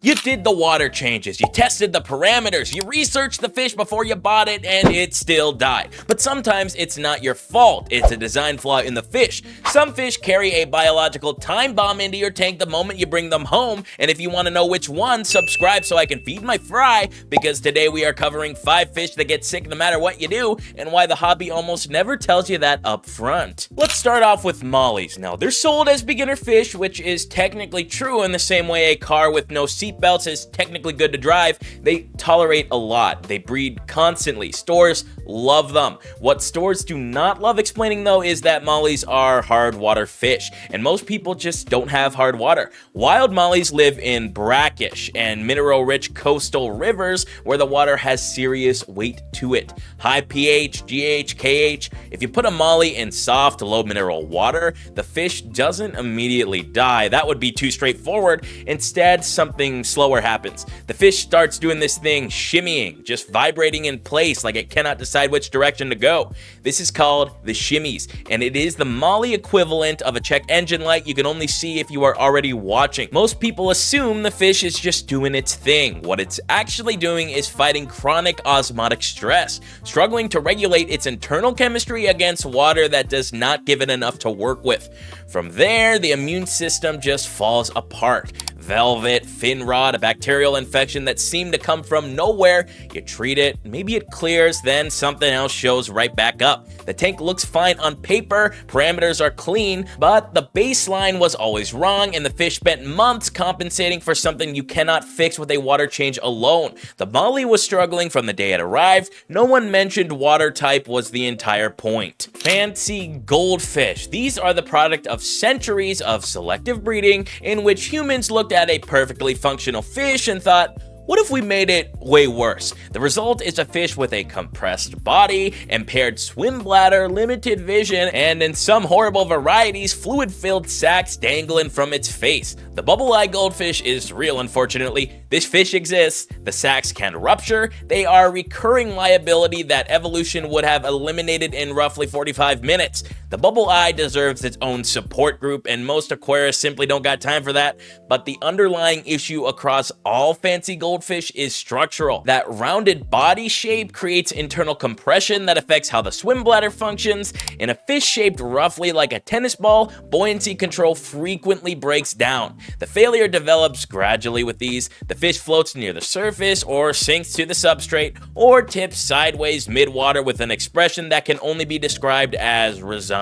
You did the water changes, you tested the parameters, you researched the fish before you bought it, and it still died. But sometimes it's not your fault, it's a design flaw in the fish. Some fish carry a biological time bomb into your tank the moment you bring them home, and if you want to know which one, subscribe so I can feed my fry, because today we are covering 5 fish that get sick no matter what you do, and why the hobby almost never tells you that up front. Let's start off with mollies. Now, they're sold as beginner fish, which is technically true in the same way a car with no seatbelts is technically good to drive. They tolerate a lot. They breed constantly. Stores love them. What stores do not love explaining though is that mollies are hard water fish, and most people just don't have hard water. Wild mollies live in brackish and mineral-rich coastal rivers where the water has serious weight to it. High pH, GH, KH. If you put a molly in soft, low mineral water, the fish doesn't immediately die. That would be too straightforward. Instead, something slower happens. The fish starts doing this thing, shimmying, just vibrating in place like it cannot decide which direction to go. This is called the shimmies, and it is the molly equivalent of a check engine light you can only see if you are already watching. Most people assume the fish is just doing its thing. What it's actually doing is fighting chronic osmotic stress, struggling to regulate its internal chemistry against water that does not give it enough to work with. From there, the immune system just falls apart. Velvet, fin rot, a bacterial infection that seemed to come from nowhere. You treat it, maybe it clears, then something else shows right back up. The tank looks fine on paper, parameters are clean, but the baseline was always wrong, and the fish spent months compensating for something you cannot fix with a water change alone. The molly was struggling from the day it arrived. No one mentioned water type was the entire point. Fancy goldfish. These are the product of centuries of selective breeding in which humans looked at a perfectly functional fish and thought, what if we made it way worse? The result is a fish with a compressed body, impaired swim bladder, limited vision, and in some horrible varieties, fluid-filled sacs dangling from its face. The bubble-eye goldfish is real, unfortunately. This fish exists. The sacs can rupture. They are a recurring liability that evolution would have eliminated in roughly 45 minutes. The bubble eye deserves its own support group, and most aquarists simply don't got time for that. But the underlying issue across all fancy goldfish is structural. That rounded body shape creates internal compression that affects how the swim bladder functions. In a fish shaped roughly like a tennis ball, buoyancy control frequently breaks down. The failure develops gradually with these. The fish floats near the surface, or sinks to the substrate, or tips sideways mid-water with an expression that can only be described as resigned.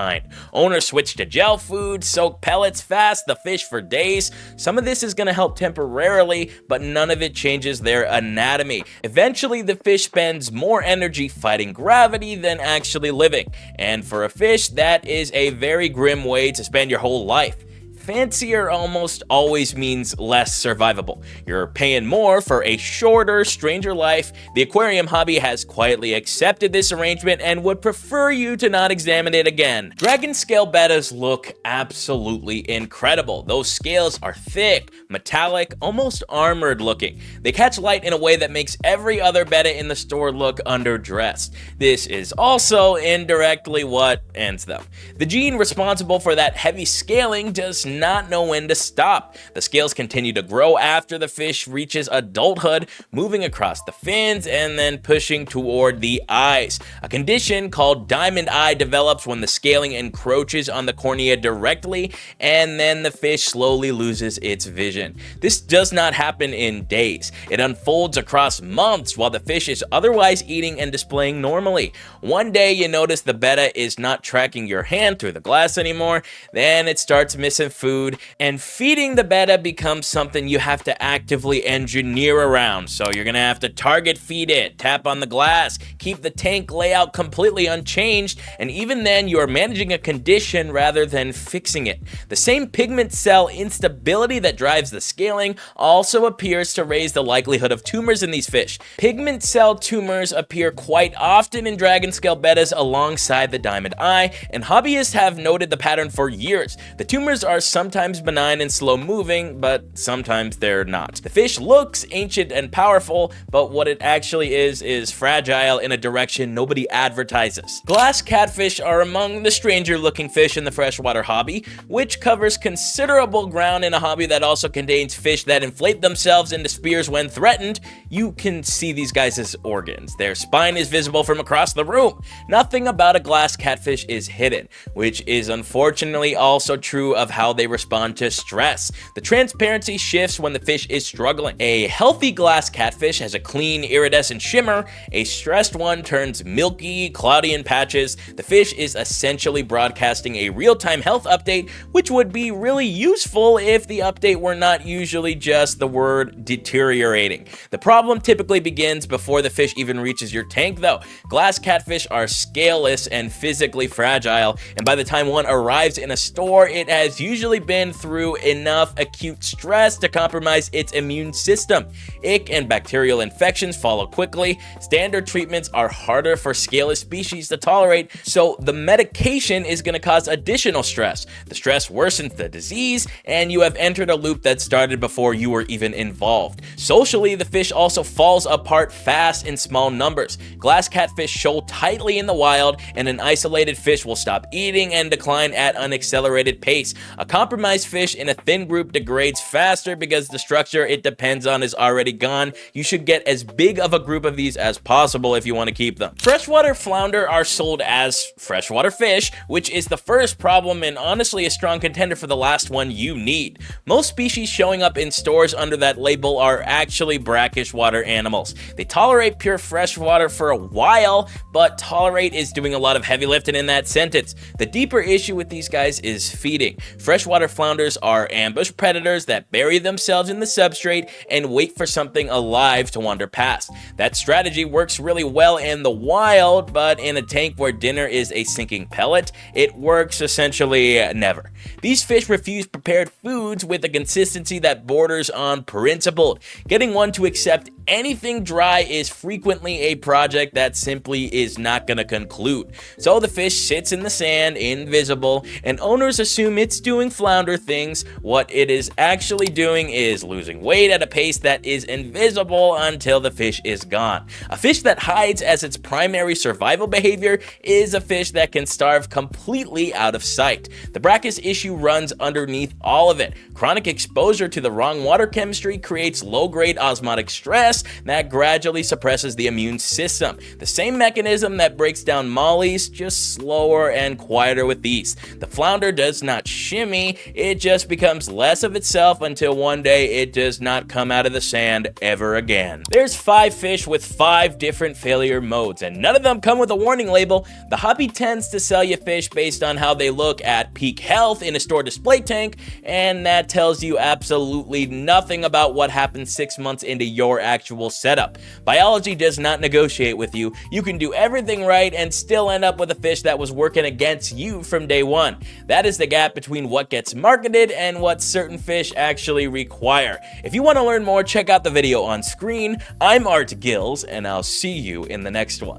Owners switch to gel food, soak pellets, fast the fish for days. Some of this is going to help temporarily, but none of it changes their anatomy. Eventually, the fish spends more energy fighting gravity than actually living. And for a fish, that is a very grim way to spend your whole life. Fancier almost always means less survivable. You're paying more for a shorter, stranger life. The aquarium hobby has quietly accepted this arrangement and would prefer you to not examine it again. Dragon scale bettas look absolutely incredible. Those scales are thick, metallic, almost armored looking. They catch light in a way that makes every other betta in the store look underdressed. This is also indirectly what ends them. The gene responsible for that heavy scaling does not know when to stop. The scales continue to grow after the fish reaches adulthood, moving across the fins and then pushing toward the eyes. A condition called diamond eye develops when the scaling encroaches on the cornea directly, and then the fish slowly loses its vision. This does not happen in days. It unfolds across months while the fish is otherwise eating and displaying normally. One day you notice the betta is not tracking your hand through the glass anymore, then it starts missing food, and feeding the betta becomes something you have to actively engineer around. So you're gonna have to target feed it, tap on the glass, keep the tank layout completely unchanged, and even then you are managing a condition rather than fixing it. The same pigment cell instability that drives the scaling also appears to raise the likelihood of tumors in these fish. Pigment cell tumors appear quite often in dragon scale bettas alongside the diamond eye, and hobbyists have noted the pattern for years. The tumors are sometimes benign and slow moving, but sometimes they're not. The fish looks ancient and powerful, but what it actually is fragile in a direction nobody advertises. Glass catfish are among the stranger looking fish in the freshwater hobby, which covers considerable ground in a hobby that also contains fish that inflate themselves into spears when threatened. You can see these guys as organs. Their spine is visible from across the room. Nothing about a glass catfish is hidden, which is unfortunately also true of how they respond to stress. The transparency shifts when the fish is struggling. A healthy glass catfish has a clean, iridescent shimmer. A stressed one turns milky, cloudy in patches. The fish is essentially broadcasting a real-time health update, which would be really useful if the update were not usually just the word deteriorating. The problem typically begins before the fish even reaches your tank though. Glass catfish are scaleless and physically fragile, and by the time one arrives in a store, it has usually been through enough acute stress to compromise its immune system. Ick and bacterial infections follow quickly. Standard treatments are harder for scaleless species to tolerate, so the medication is going to cause additional stress. The stress worsens the disease, and you have entered a loop that started before you were even involved. Socially, the fish also falls apart fast in small numbers. Glass catfish shoal tightly in the wild, and an isolated fish will stop eating and decline at an accelerated pace. A compromised fish in a thin group degrades faster because the structure it depends on is already gone. You should get as big of a group of these as possible if you want to keep them. Freshwater flounder are sold as freshwater fish, which is the first problem and honestly a strong contender for the last one you need. Most species showing up in stores under that label are actually brackish water animals. They tolerate pure freshwater for a while, but tolerate is doing a lot of heavy lifting in that sentence. The deeper issue with these guys is feeding. Freshwater flounders are ambush predators that bury themselves in the substrate and wait for something alive to wander past. That strategy works really well in the wild, but in a tank where dinner is a sinking pellet, it works essentially never. These fish refuse prepared foods with a consistency that borders on principled. Getting one to accept anything dry is frequently a project that simply is not going to conclude. So the fish sits in the sand, invisible, and owners assume it's doing flounder things. What it is actually doing is losing weight at a pace that is invisible until the fish is gone. A fish that hides as its primary survival behavior is a fish that can starve completely out of sight. The brackish issue runs underneath all of it. Chronic exposure to the wrong water chemistry creates low-grade osmotic stress that gradually suppresses the immune system. The same mechanism that breaks down Mollies, just slower and quieter with these. The flounder does not shimmy, it just becomes less of itself until one day it does not come out of the sand ever again. There's 5 fish with 5 different failure modes, and none of them come with a warning label. The hobby tends to sell you fish based on how they look at peak health in a store display tank, and that tells you absolutely nothing about what happens 6 months into your actual setup. Biology does not negotiate with you. You can do everything right and still end up with a fish that was working against you from day one. That is the gap between what gets marketed and what certain fish actually require. If you want to learn more, check out the video on screen. I'm Art Gills, and I'll see you in the next one.